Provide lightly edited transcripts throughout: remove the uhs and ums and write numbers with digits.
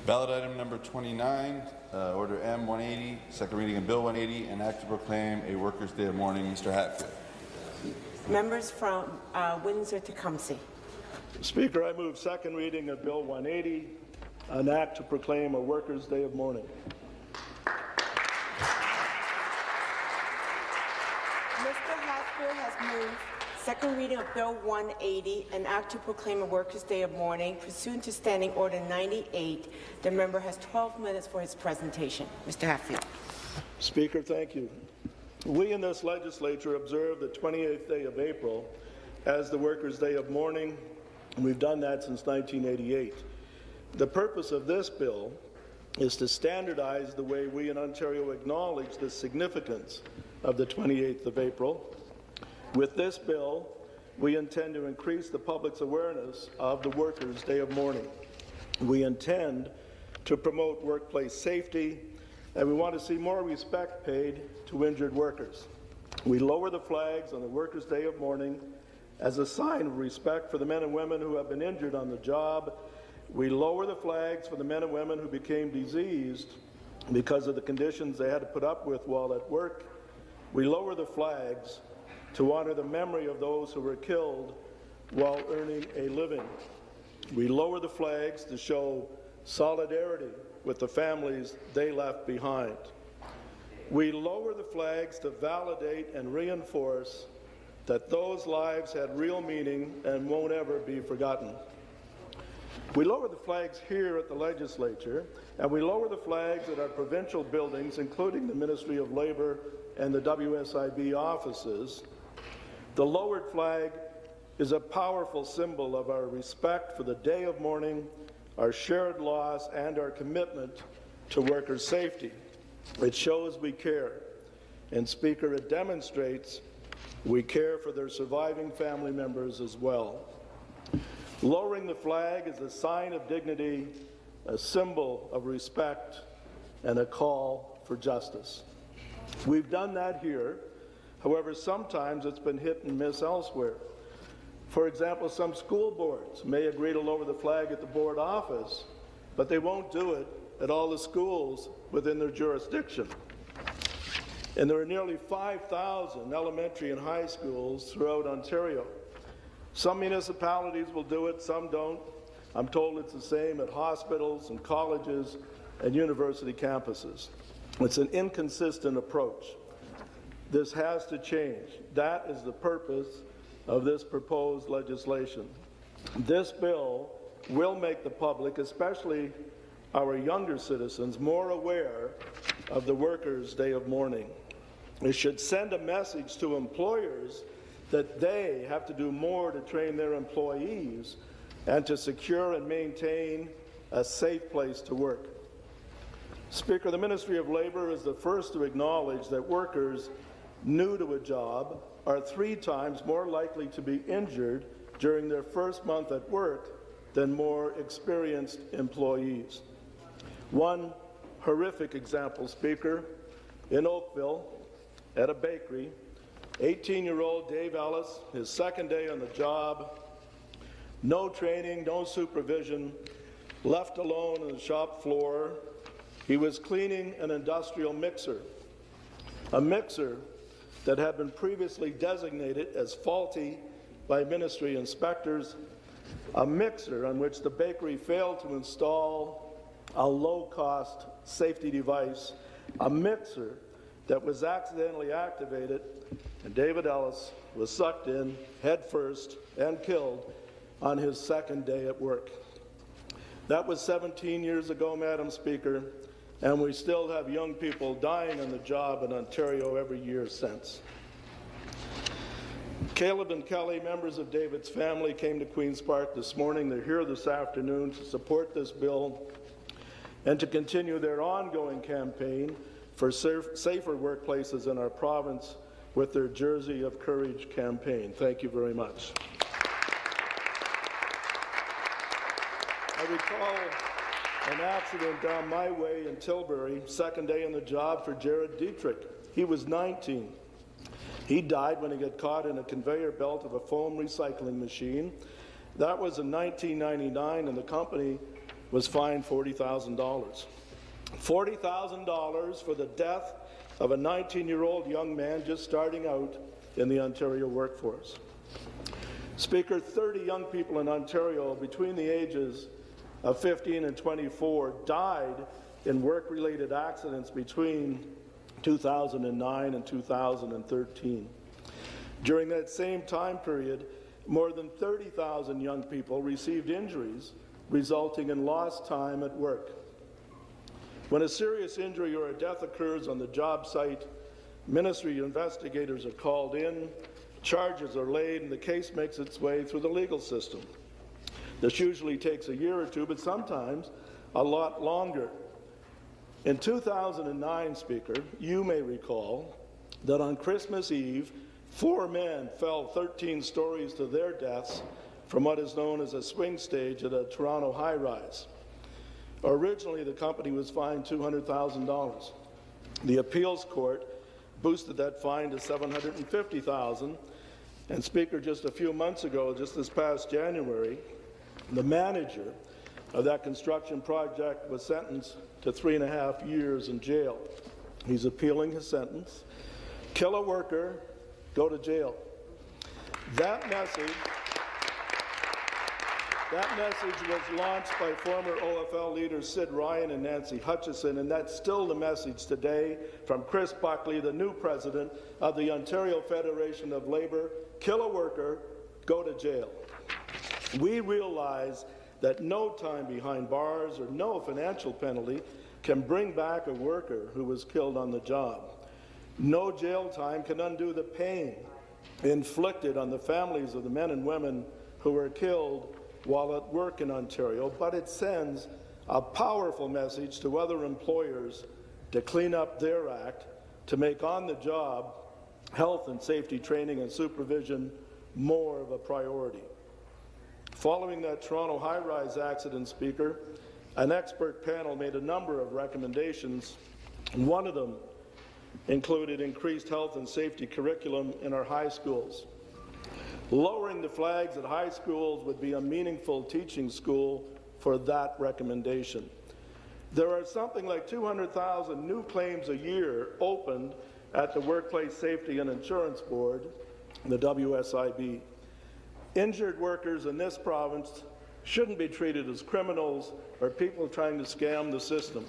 Ballot item number 29, Order M-180, second reading of Bill 180, an act to proclaim a Workers' Day of Mourning. Mr. Hatfield. Members from Windsor-Tecumseh. Speaker, I move second reading of Bill 180, an act to proclaim a Workers' Day of Mourning. Mr. Hatfield has moved second reading of Bill 180, an act to proclaim a Workers' Day of Mourning. Pursuant to Standing Order 98, the member has 12 minutes for his presentation. Mr. Hatfield. Speaker, thank you. We in this legislature observe the 28th day of April as the Workers' Day of Mourning, and we've done that since 1988. The purpose of this bill is to standardize the way we in Ontario acknowledge the significance of the 28th of April. With this bill, we intend to increase the public's awareness of the Workers' Day of Mourning. We intend to promote workplace safety, and we want to see more respect paid to injured workers. We lower the flags on the Workers' Day of Mourning as a sign of respect for the men and women who have been injured on the job. We lower the flags for the men and women who became diseased because of the conditions they had to put up with while at work. We lower the flags to honor the memory of those who were killed while earning a living. We lower the flags to show solidarity with the families they left behind. We lower the flags to validate and reinforce that those lives had real meaning and won't ever be forgotten. We lower the flags here at the legislature, and we lower the flags at our provincial buildings, including the Ministry of Labour and the WSIB offices. The lowered flag is a powerful symbol of our respect for the day of mourning, our shared loss, and our commitment to workers' safety. It shows we care, and Speaker, it demonstrates we care for their surviving family members as well. Lowering the flag is a sign of dignity, a symbol of respect, and a call for justice. We've done that here. However, sometimes it's been hit and miss elsewhere. For example, some school boards may agree to lower the flag at the board office, but they won't do it at all the schools within their jurisdiction. And there are nearly 5,000 elementary and high schools throughout Ontario. Some municipalities will do it, some don't. I'm told it's the same at hospitals and colleges and university campuses. It's an inconsistent approach. This has to change. That is the purpose of this proposed legislation. This bill will make the public, especially our younger citizens, more aware of the Workers' Day of Mourning. It should send a message to employers that they have to do more to train their employees and to secure and maintain a safe place to work. Speaker, the Ministry of Labour is the first to acknowledge that workers new to a job are 3 times more likely to be injured during their first month at work than more experienced employees. One horrific example, Speaker, in Oakville, at a bakery, 18-year-old Dave Ellis, his second day on the job, no training, no supervision, left alone on the shop floor. He was cleaning an industrial mixer, a mixer that had been previously designated as faulty by ministry inspectors, a mixer on which the bakery failed to install a low-cost safety device, a mixer that was accidentally activated, and David Ellis was sucked in headfirst and killed on his second day at work. That was 17 years ago, Madam Speaker, and we still have young people dying on the job in Ontario every year since. Caleb and Kelly, members of David's family, came to Queen's Park this morning. They're here this afternoon to support this bill and to continue their ongoing campaign for safer workplaces in our province with their Jersey of Courage campaign. Thank you very much. I recall an accident down my way in Tilbury, second day on the job for Jared Dietrich. He was 19. He died when he got caught in a conveyor belt of a foam recycling machine. That was in 1999, and the company was fined $40,000. $40,000 for the death of a 19-year-old young man just starting out in the Ontario workforce. Speaker, 30 young people in Ontario between the ages of 15 and 24 died in work-related accidents between 2009 and 2013. During that same time period, more than 30,000 young people received injuries resulting in lost time at work. When a serious injury or a death occurs on the job site, ministry investigators are called in, charges are laid, and the case makes its way through the legal system. This usually takes a year or two, but sometimes a lot longer. In 2009, Speaker, you may recall that on Christmas Eve, 4 men fell 13 stories to their deaths from what is known as a swing stage at a Toronto high-rise. Originally, the company was fined $200,000. The appeals court boosted that fine to $750,000. And Speaker, just a few months ago, just this past January, the manager of that construction project was sentenced to 3.5 years in jail. He's appealing his sentence. Kill a worker, go to jail. That message was launched by former OFL leaders Sid Ryan and Nancy Hutchison, and that's still the message today from Chris Buckley, the new president of the Ontario Federation of Labour. Kill a worker, go to jail. We realize that no time behind bars or no financial penalty can bring back a worker who was killed on the job. No jail time can undo the pain inflicted on the families of the men and women who were killed while at work in Ontario, but it sends a powerful message to other employers to clean up their act, to make on-the-job health and safety training and supervision more of a priority. Following that Toronto high-rise accident, Speaker, an expert panel made a number of recommendations, and one of them included increased health and safety curriculum in our high schools. Lowering the flags at high schools would be a meaningful teaching school for that recommendation. There are something like 200,000 new claims a year opened at the Workplace Safety and Insurance Board, the WSIB. Injured workers in this province shouldn't be treated as criminals or people trying to scam the system.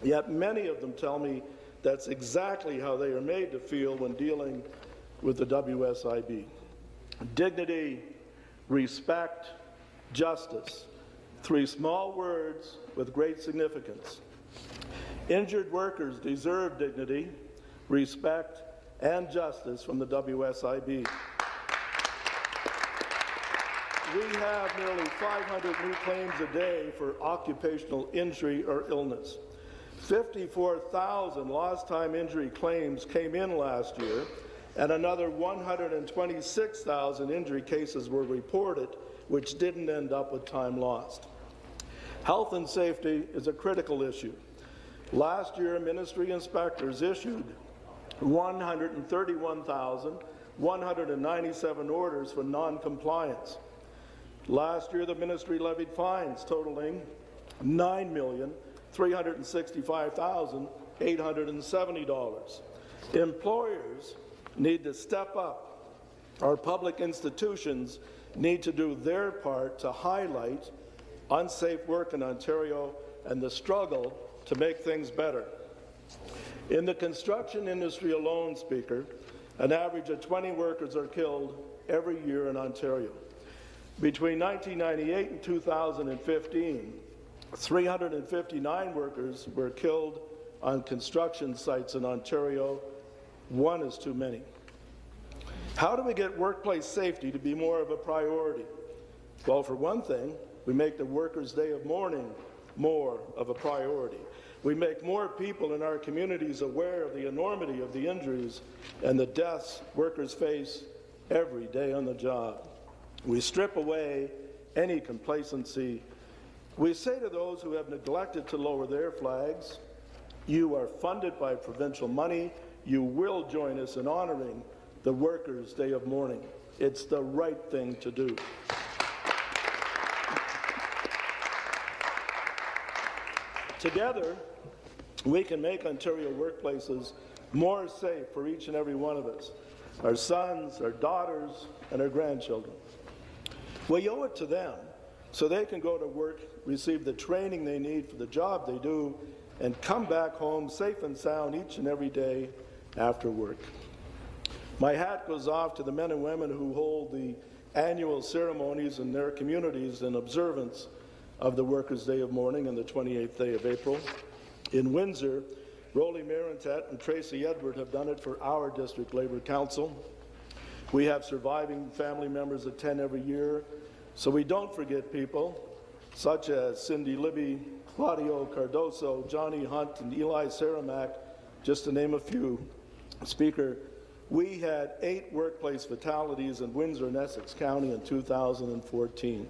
Yet many of them tell me that's exactly how they are made to feel when dealing with the WSIB. Dignity, respect, justice. 3 small words with great significance. Injured workers deserve dignity, respect, and justice from the WSIB. We have nearly 500 new claims a day for occupational injury or illness. 54,000 lost time injury claims came in last year, and another 126,000 injury cases were reported, which didn't end up with time lost. Health and safety is a critical issue. Last year, ministry inspectors issued 131,197 orders for non-compliance. Last year, the ministry levied fines totaling $9,365,870. Employers need to step up. Our public institutions need to do their part to highlight unsafe work in Ontario and the struggle to make things better. In the construction industry alone, Speaker, an average of 20 workers are killed every year in Ontario. Between 1998 and 2015, 359 workers were killed on construction sites in Ontario. 1 is too many. How do we get workplace safety to be more of a priority? Well, for one thing, we make the Workers' Day of Mourning more of a priority. We make more people in our communities aware of the enormity of the injuries and the deaths workers face every day on the job. We strip away any complacency. We say to those who have neglected to lower their flags, you are funded by provincial money. You will join us in honoring the Workers' Day of Mourning. It's the right thing to do. Together, we can make Ontario workplaces more safe for each and every one of us, our sons, our daughters, and our grandchildren. We owe it to them so they can go to work, receive the training they need for the job they do, and come back home safe and sound each and every day after work. My hat goes off to the men and women who hold the annual ceremonies in their communities in observance of the Workers' Day of Mourning on the 28th day of April. In Windsor, Rolly Marentet and Tracy Edward have done it for our District Labour Council. We have surviving family members attend every year, so we don't forget people such as Cindy Libby, Claudio Cardoso, Johnny Hunt, and Eli Saramac, just to name a few. Speaker, we had 8 workplace fatalities in Windsor and Essex County in 2014.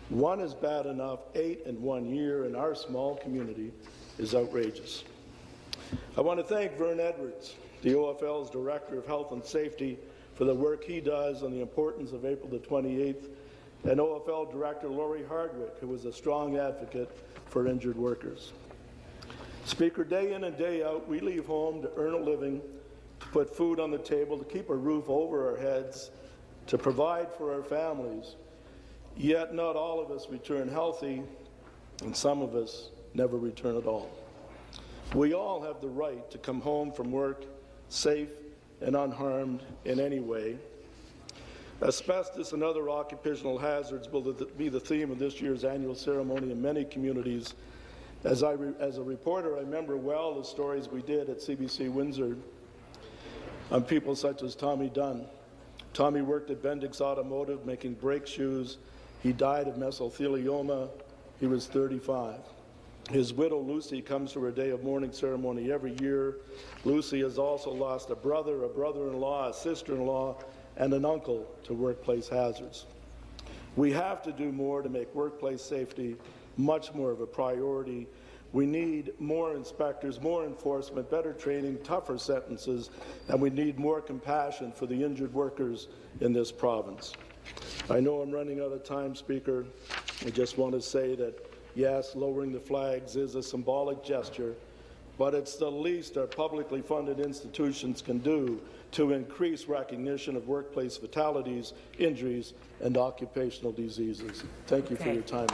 One is bad enough, 8 in 1 year in our small community is outrageous. I want to thank Vern Edwards, the OFL's Director of Health and Safety, for the work he does on the importance of April the 28th, and OFL Director Laurie Hardwick, who is a strong advocate for injured workers. Speaker, day in and day out, we leave home to earn a living, to put food on the table, to keep a roof over our heads, to provide for our families. Yet not all of us return healthy, and some of us never return at all. We all have the right to come home from work safe and unharmed in any way. Asbestos and other occupational hazards will be the theme of this year's annual ceremony in many communities. As a reporter, I remember well the stories we did at CBC Windsor on people such as Tommy Dunn. Tommy worked at Bendix Automotive making brake shoes. He died of mesothelioma. He was 35. His widow, Lucy, comes to her day of mourning ceremony every year. Lucy has also lost a brother, a brother-in-law, a sister-in-law, and an uncle to workplace hazards. We have to do more to make workplace safety much more of a priority. We need more inspectors, more enforcement, better training, tougher sentences, and we need more compassion for the injured workers in this province. I know I'm running out of time, Speaker. I just want to say that, yes, lowering the flags is a symbolic gesture, but it's the least our publicly funded institutions can do to increase recognition of workplace fatalities, injuries, and occupational diseases. Thank you for your time.